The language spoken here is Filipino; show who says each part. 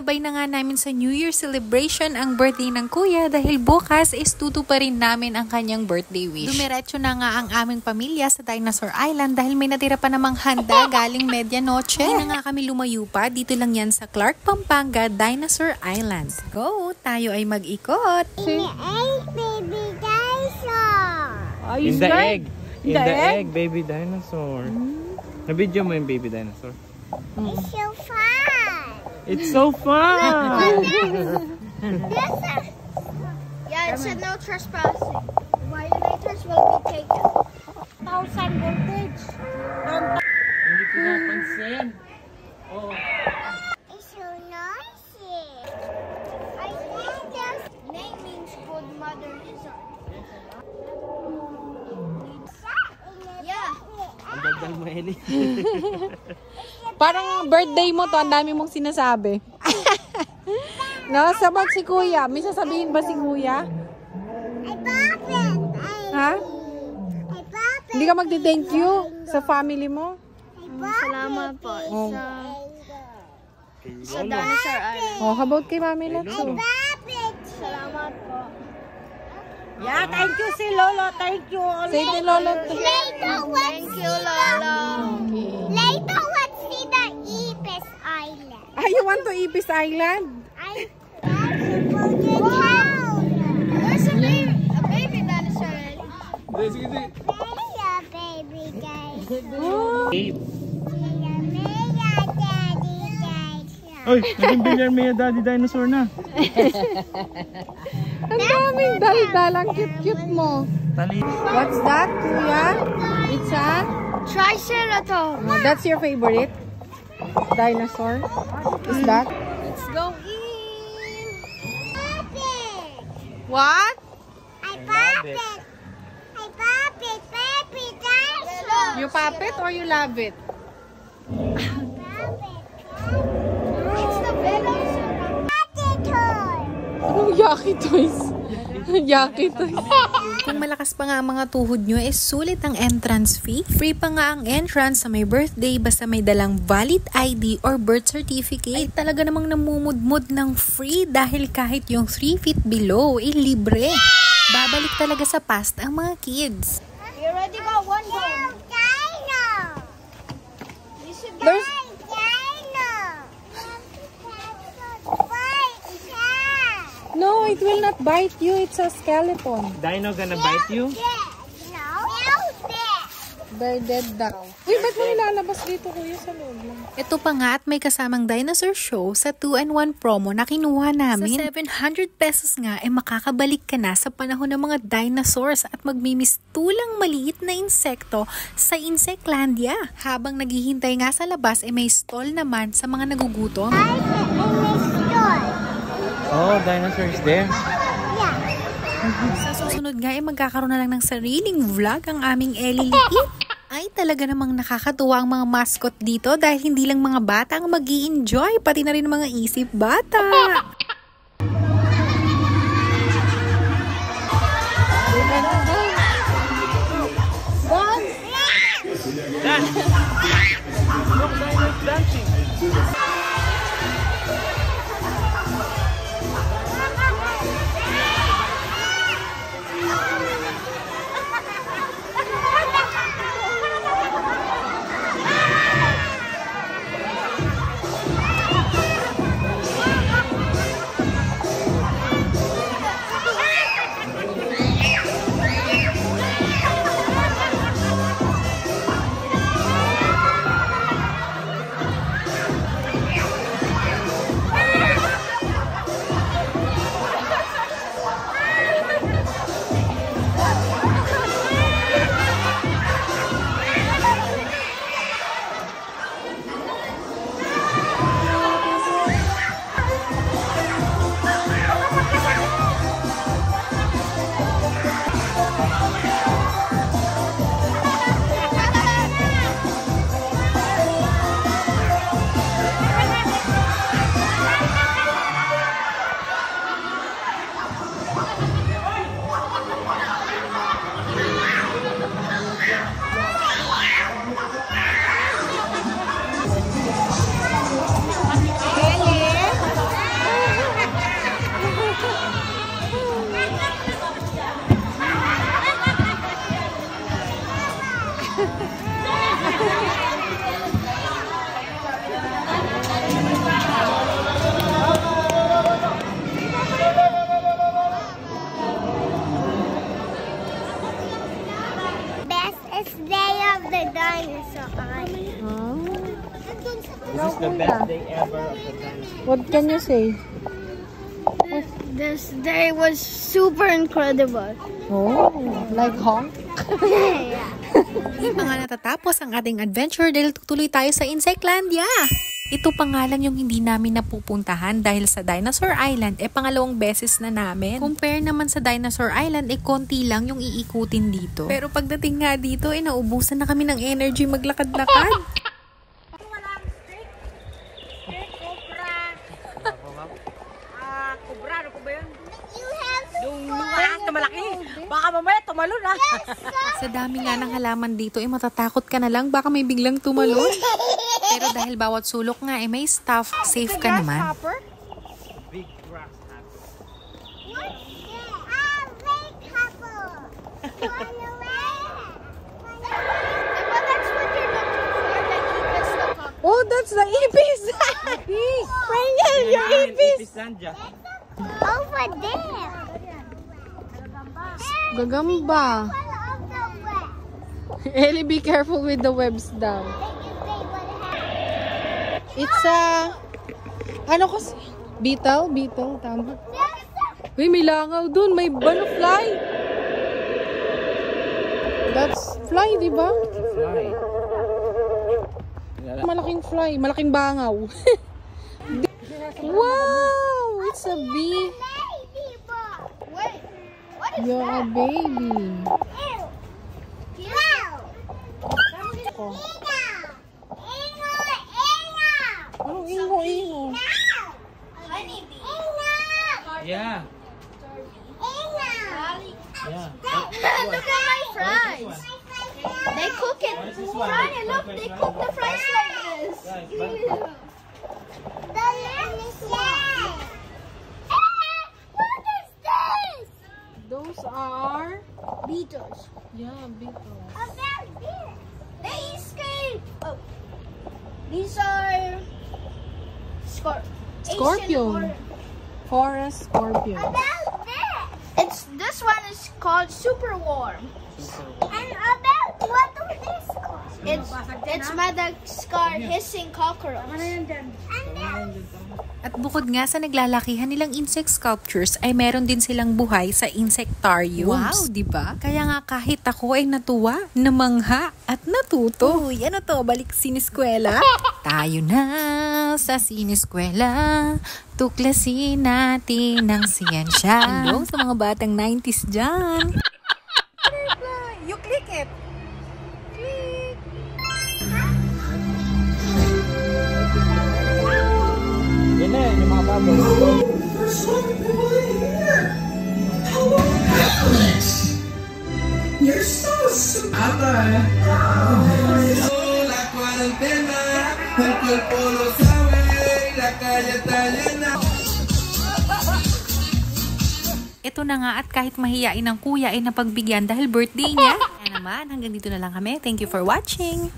Speaker 1: Isinabay na nga namin sa New Year celebration ang birthday ng kuya dahil bukas is tutuparin namin ang kanyang birthday wish. Dumiretso na nga ang aming pamilya sa Dinosaur Island dahil may natira pa namang handa galing medianoche. Hindi na nga kami lumayo pa, dito lang yan sa Clark, Pampanga, Dinosaur Island. Go! Tayo ay mag-ikot!
Speaker 2: In the egg, baby dinosaur.
Speaker 3: In the egg. In the egg, baby dinosaur. Na-video mo yung baby dinosaur?
Speaker 2: It's so fun.
Speaker 3: It's so fun!
Speaker 2: Yeah, it said no trespassing. Violators will be taken. 1,000 voltage.
Speaker 3: Hindi ko napansin. Oh.
Speaker 2: It's so noisy. I think this name means good mother lizard. Yeah.
Speaker 3: Ang dagdag mo, Ellie.
Speaker 4: Parang birthday mo to, ang dami mong sinasabi. No, sabat si kuya. May sasabihin ba si kuya?
Speaker 2: I bought it.
Speaker 4: Ha?
Speaker 2: I bought it.
Speaker 4: Hindi ka magti-thank you sa family mo?
Speaker 2: Salamat po.
Speaker 4: Oh.
Speaker 2: Sa Dinosaur Island.
Speaker 4: Oh, how about kay Mami Lotso?
Speaker 2: Salamat po.
Speaker 5: Yeah, thank you si Lolo. Thank you.
Speaker 4: Say to Lolo.
Speaker 2: Later,
Speaker 5: Thank you, Lolo.
Speaker 2: Later, let's see the Epis Island.
Speaker 4: Ah, you want to Ipis Island?
Speaker 2: I for the town.
Speaker 5: There's a baby dinosaur.
Speaker 2: There's a baby guys.
Speaker 3: Eight.
Speaker 2: Mega daddy guys.
Speaker 3: Oy, naging Villarmea Daddy Dinosaur na.
Speaker 4: Ang daming dal-dalang cute-cute mo.
Speaker 3: Tali.
Speaker 4: What's that, kuya? It's a...
Speaker 2: Triceratops.
Speaker 4: Oh, that's your favorite? Dinosaur? Is that?
Speaker 2: Let's go in.
Speaker 4: What?
Speaker 2: I bought it. I bought it, baby dinosaur.
Speaker 4: You pop it or you love it?
Speaker 2: It's the Velociraptor.
Speaker 4: Oh, yucky toys. Yucky toys.
Speaker 1: Kung malakas pa nga ang mga tuhod nyo, sulit ang entrance fee. Free pa nga ang entrance sa may birthday basta may dalang valid ID or birth certificate. Ay talaga namang namumudmud ng free dahil kahit yung 3 feet below, libre. Babalik talaga sa past ang mga kids.
Speaker 5: You already got one bone.
Speaker 2: Dino.
Speaker 5: You should
Speaker 4: There's...
Speaker 2: Dino. Bite cat.
Speaker 4: No, it will not bite you. It's a skeleton.
Speaker 3: Dino gonna bite you?
Speaker 2: No.
Speaker 4: They're dead daw. Uy, ba't mo nilalabas dito, kuya, sa loob lang?
Speaker 1: Ito pa nga at may kasamang dinosaur show sa 2-in-1 promo na kinuha namin. Sa 700 pesos nga makakabalik ka na sa panahon ng mga dinosaurs at magmimistulang maliit na insekto sa Insectlandia. Habang naghihintay nga sa labas may stall naman sa mga nagugutom.
Speaker 2: I sit in this store.
Speaker 3: Oh, dinosaurs there.
Speaker 2: Yeah.
Speaker 1: Sa susunod nga magkakaroon na lang ng sariling vlog ang aming Ellie Liit. Ay talaga namang nakakatuwa ang mga mascot dito dahil hindi lang mga bata ang mag-i-enjoy, pati na rin mga isip bata.
Speaker 3: Dance! Look, dinosaurs dancing.
Speaker 2: Bestest day of the dinosaur.
Speaker 3: This is the best day ever of the dinosaur.
Speaker 4: What can you say?
Speaker 2: This day was super incredible.
Speaker 4: Oh, like honk?
Speaker 1: Hindi pa nga natatapos ang ating adventure dahil tutuloy tayo sa Insectlandia. Ito pa nga lang yung hindi namin napupuntahan dahil sa Dinosaur Island pangalawang beses na namin. Compare naman sa Dinosaur Island konti lang yung iikutin dito. Pero pagdating nga dito naubusan na kami ng energy maglakad-lakad.
Speaker 5: Baka mamaya tumalon ah.
Speaker 1: Sa dami nga ng halaman dito matatakot ka na lang baka may biglang tumalon. Pero dahil bawat sulok nga may staff, safe ka naman.
Speaker 3: Big grasshopper.
Speaker 4: Oh, that's the ipis! Rangel, your ipis!
Speaker 2: Over there.
Speaker 4: Gagamba. Ellie, be careful with the webs daw. It's a... Ano kasi? Beetle? Beetle, tama. Uy, may langaw dun. May fly. That's fly, di ba?
Speaker 3: Fly.
Speaker 4: Malaking fly. Malaking bangaw. Wow! It's a bee. You're a baby. Anong ingo-ingo?
Speaker 3: Yeah. Yeah.
Speaker 2: Look at my fries. They cook it. Ronnie, look, they cook the fries like this. What is this?
Speaker 4: Those are...
Speaker 2: Beetles.
Speaker 4: Yeah, beetles.
Speaker 2: About this. They escaped. Oh. These are
Speaker 4: Scorpion. Forest scorpion.
Speaker 2: About this. This one is called super warm. And about what is this called? It's Madagascar hissing cockroach. And then
Speaker 1: At bukod nga sa naglalakihan nilang insect sculptures ay meron din silang buhay sa insectariums. Wow, di ba? Kaya nga kahit ako ay natuwa, namangha at natuto. Uy, ano to? Balik siniskwela? Tayo na sa siniskwela. Tuklasin natin ang siyensya. Hello sa mga batang 90s dyan.
Speaker 5: You click it.
Speaker 3: Yan na, yung mga baboy.
Speaker 6: You're so sweet. La cuarentena, el cuerpo lo sabe, la calle está llena.
Speaker 1: Ito na nga at kahit mahiyain ng kuya ay napagbigyan dahil birthday niya. Kaya naman, hanggang dito na lang kami. Thank you for watching.